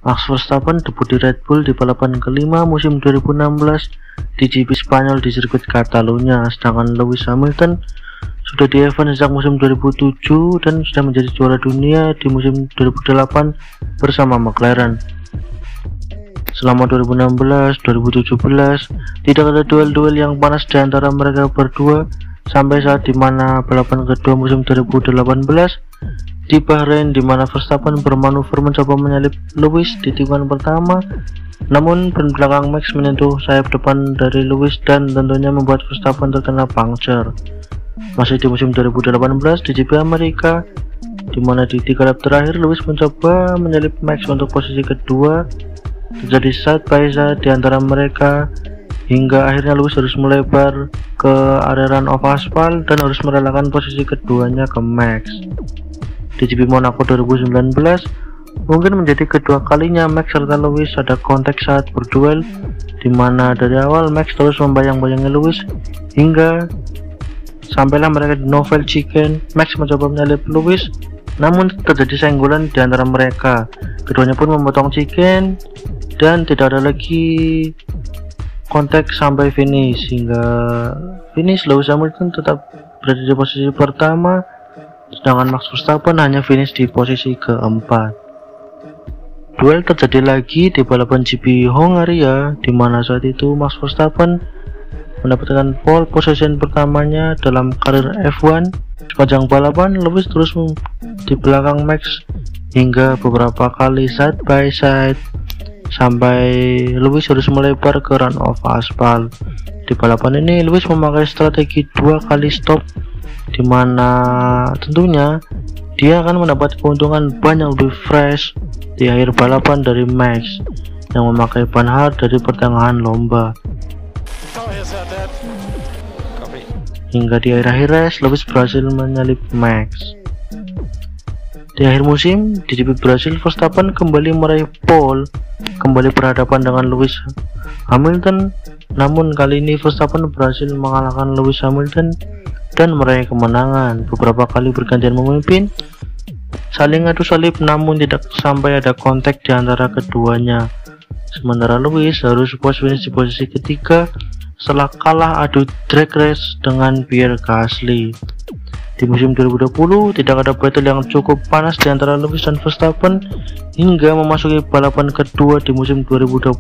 Max Verstappen debut di Red Bull di balapan kelima musim 2016 di GP Spanyol di sirkuit Catalunya, sedangkan Lewis Hamilton sudah di F1 sejak musim 2007 dan sudah menjadi juara dunia di musim 2008 bersama McLaren. Selama 2016-2017 tidak ada duel-duel yang panas di antara mereka berdua sampai saat dimana balapan kedua musim 2018 di Bahrain, di mana Verstappen bermanuver mencoba menyalip Lewis di tikungan pertama, namun ban belakang Max menyentuh sayap depan dari Lewis dan tentunya membuat Verstappen terkena puncture. Masih di musim 2018 di GP Amerika, di mana di 3 lap terakhir Lewis mencoba menyalip Max untuk posisi kedua. Terjadi side by side di antara mereka hingga akhirnya Lewis harus melebar ke area run-off aspal dan harus merelakan posisi keduanya ke Max. Di GP Monaco 2019 mungkin menjadi kedua kalinya Max serta Lewis ada kontak saat berduel, di mana dari awal Max terus membayang-bayangi Lewis hingga sampailah mereka di Novel Chicken. Max mencoba menyalip Lewis, namun terjadi senggolan di antara mereka. Keduanya pun memotong chicken dan tidak ada lagi kontak sampai finish. Hingga finish, Lewis Hamilton tetap berada di posisi pertama, sedangkan Max Verstappen hanya finish di posisi keempat. Duel terjadi lagi di balapan GP Hongaria, di mana saat itu Max Verstappen mendapatkan pole position pertamanya dalam karir F1. Sepanjang balapan, Lewis terus di belakang Max hingga beberapa kali side by side sampai Lewis harus melebar ke run-off aspal. Di balapan ini Lewis memakai strategi 2 kali stop, di mana tentunya dia akan mendapat keuntungan banyak lebih fresh di akhir balapan dari Max yang memakai ban hard dari pertengahan lomba. Hingga di akhir race Lewis berhasil menyalip Max. Di akhir musim di GP Brasil, Verstappen kembali meraih pole, kembali berhadapan dengan Lewis Hamilton, namun kali ini Verstappen berhasil mengalahkan Lewis Hamilton dan meraih kemenangan. Beberapa kali bergantian memimpin, saling adu salib, namun tidak sampai ada kontak di antara keduanya. Sementara Lewis harus finish di posisi ketiga setelah kalah adu drag race dengan Pierre Gasly. Di musim 2020 tidak ada battle yang cukup panas di antara Lewis dan Verstappen hingga memasuki balapan kedua di musim 2021,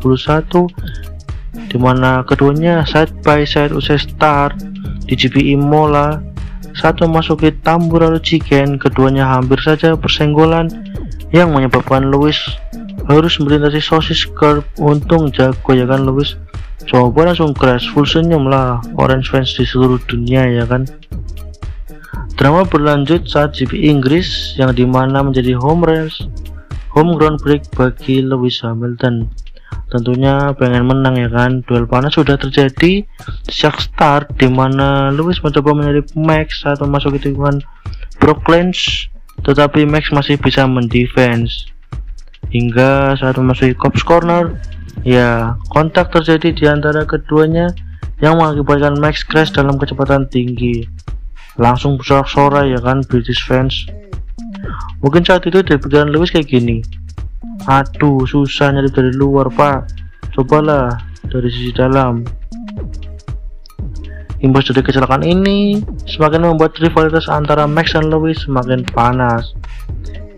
di mana keduanya side by side usai start di GP Imola. Saat memasuki Tamburello Chicken, keduanya hampir saja bersenggolan yang menyebabkan Lewis harus melintasi sosis curb. Untung jago ya kan Lewis, coba langsung crash, full senyum lah orange fans di seluruh dunia ya kan. Drama berlanjut saat GP Inggris yang dimana menjadi home ground break bagi Lewis Hamilton. Tentunya pengen menang ya kan. Duel panas sudah terjadi sejak start, dimana Lewis mencoba menyalip Max saat memasuki tikungan Brooklands, tetapi Max masih bisa mendefense. Hingga saat memasuki Cops Corner, ya kontak terjadi di antara keduanya yang mengakibatkan Max crash dalam kecepatan tinggi. Langsung bersorak-sorai ya kan British fans. Mungkin saat itu di pikiran Lewis kayak gini, aduh susah nyalip dari luar pak, cobalah dari sisi dalam. Imbas dari kecelakaan ini semakin membuat rivalitas antara Max dan Lewis semakin panas.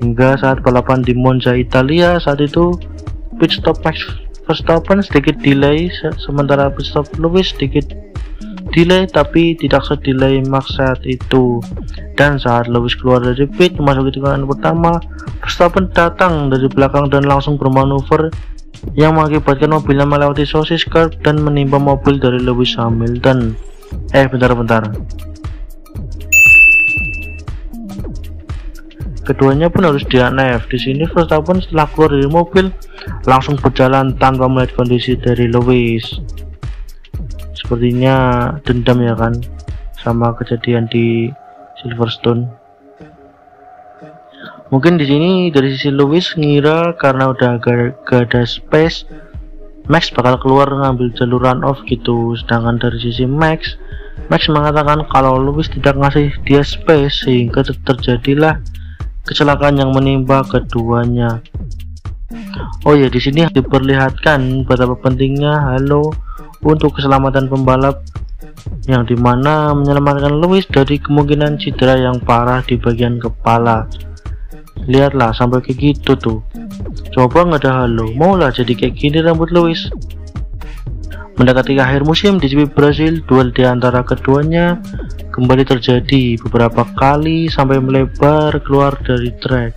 Hingga saat balapan di Monza, Italia, saat itu pit stop Max Verstappen sedikit delay, sementara pit stop Lewis sedikit delay tapi tidak sedelay Max saat itu. Dan saat Lewis keluar dari pit memasuki tikungan pertama, Verstappen datang dari belakang dan langsung bermanuver yang mengakibatkan mobilnya melewati sosis curb dan menimpa mobil dari Lewis Hamilton. Bentar. Keduanya pun harus DNF. Di sini Verstappen setelah keluar dari mobil langsung berjalan tanpa melihat kondisi dari Lewis. Sepertinya dendam ya kan sama kejadian di Silverstone. Mungkin di sini dari sisi Lewis ngira karena udah gak ada space, Max bakal keluar ngambil jalur run off gitu. Sedangkan dari sisi Max mengatakan kalau Lewis tidak ngasih dia space sehingga terjadilah kecelakaan yang menimpa keduanya. Oh ya, di sini diperlihatkan betapa pentingnya halo untuk keselamatan pembalap, yang dimana menyelamatkan Lewis dari kemungkinan cedera yang parah di bagian kepala. Lihatlah sampai kayak gitu tuh. Coba nggak ada halo, maulah jadi kayak gini rambut Lewis. Mendekati akhir musim di GP Brasil, duel di antara keduanya kembali terjadi beberapa kali sampai melebar keluar dari track.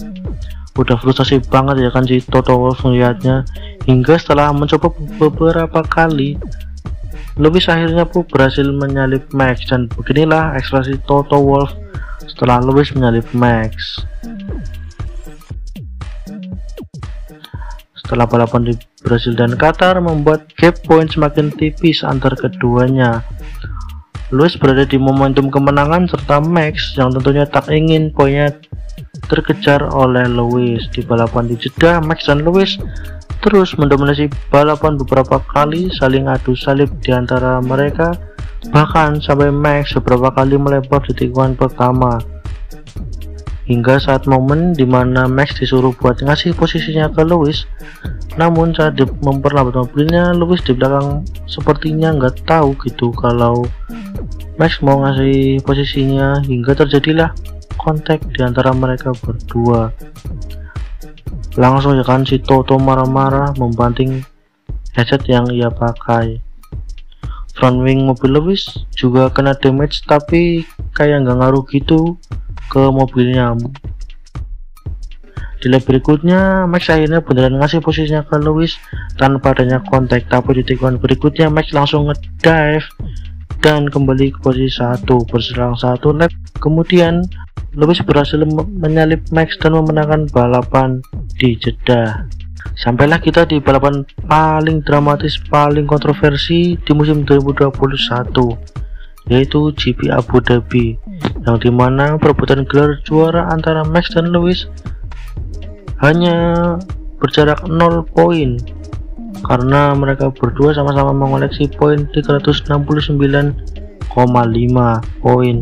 Udah frustasi banget ya kan si Toto Wolff melihatnya, hingga setelah mencoba beberapa kali, Lewis akhirnya pun berhasil menyalip Max, dan beginilah ekspresi Toto Wolff setelah Lewis menyalip Max. Setelah balapan di Brasil dan Qatar membuat gap point semakin tipis antar keduanya, Lewis berada di momentum kemenangan serta Max yang tentunya tak ingin poinnya terkejar oleh Lewis. Di balapan di Jeddah, Max dan Lewis terus mendominasi balapan beberapa kali, saling adu salib di antara mereka, bahkan sampai Max beberapa kali melebar di tikungan pertama. Hingga saat momen dimana Max disuruh buat ngasih posisinya ke Lewis, namun saat memperlambat mobilnya, Lewis di belakang sepertinya nggak tahu gitu kalau Max mau ngasih posisinya, hingga terjadilah kontak di antara mereka berdua. Langsung ya kan si Toto marah-marah membanting headset yang ia pakai. Front wing mobil Lewis juga kena damage, tapi kayak nggak ngaruh gitu ke mobilnya. Di lap berikutnya, Max akhirnya beneran ngasih posisinya ke Lewis tanpa adanya kontak, tapi di tikungan berikutnya Max langsung ngedive dan kembali ke posisi 1. Berselang 1 lap kemudian, Lewis berhasil menyalip Max dan memenangkan balapan di Jeddah. Sampailah kita di balapan paling dramatis, paling kontroversi di musim 2021, yaitu GP Abu Dhabi, yang dimana perebutan gelar juara antara Max dan Lewis hanya berjarak 0 poin, karena mereka berdua sama-sama mengoleksi poin 369,5 poin,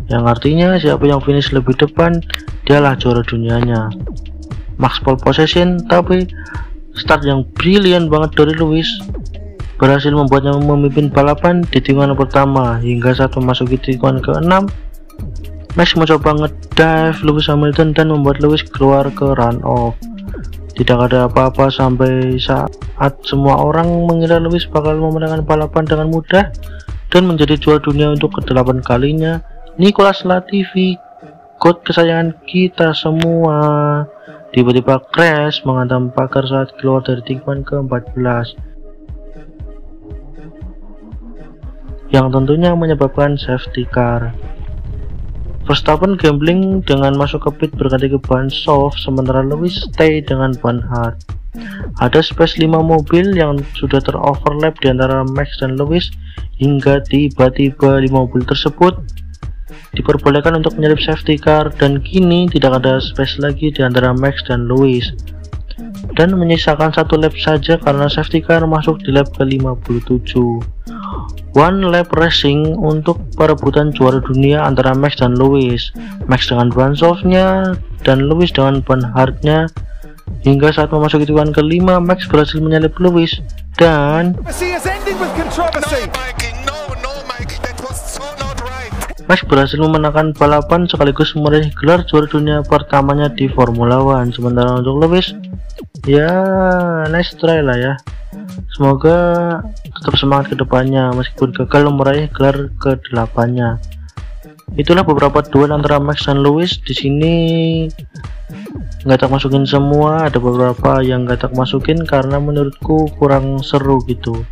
yang artinya siapa yang finish lebih depan dialah juara dunianya. Max pole possession, tapi start yang brilian banget dari Lewis berhasil membuatnya memimpin balapan di tikungan pertama, hingga saat memasuki tikungan ke-6, Max mencoba ngedive Lewis Hamilton dan membuat Lewis keluar ke run off. Tidak ada apa-apa sampai saat semua orang mengira Lewis bakal memenangkan balapan dengan mudah dan menjadi juara dunia untuk ke-8 kalinya. Nicolas Latifi, god kesayangan kita semua, tiba-tiba crash menghantam pagar saat keluar dari tikungan ke-14, yang tentunya menyebabkan safety car. Verstappen gambling dengan masuk ke pit berganti ke ban soft, sementara Lewis stay dengan ban hard. Ada space 5 mobil yang sudah teroverlap di antara Max dan Lewis, hingga tiba-tiba 5 mobil tersebut diperbolehkan untuk menyalip safety car, dan kini tidak ada space lagi di antara Max dan Lewis, dan menyisakan 1 lap saja karena safety car masuk di lap ke-57. One lap racing untuk perebutan juara dunia antara Max dan Lewis. Max dengan ban softnya dan Lewis dengan ban hardnya, hingga saat memasuki tikungan ke-5, Max berhasil menyalip Lewis dan Max berhasil memenangkan balapan sekaligus meraih gelar juara dunia pertamanya di Formula One. Sementara untuk Lewis, ya nice try lah ya. Semoga tetap semangat ke depannya meskipun gagal meraih gelar ke-8-nya. Itulah beberapa duel antara Max dan Lewis. Di sini nggak tak masukin semua, ada beberapa yang nggak tak masukin karena menurutku kurang seru gitu.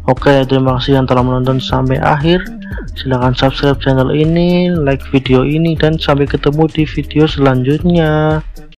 Oke, terima kasih yang telah menonton sampai akhir. Silahkan subscribe channel ini, like video ini, dan sampai ketemu di video selanjutnya.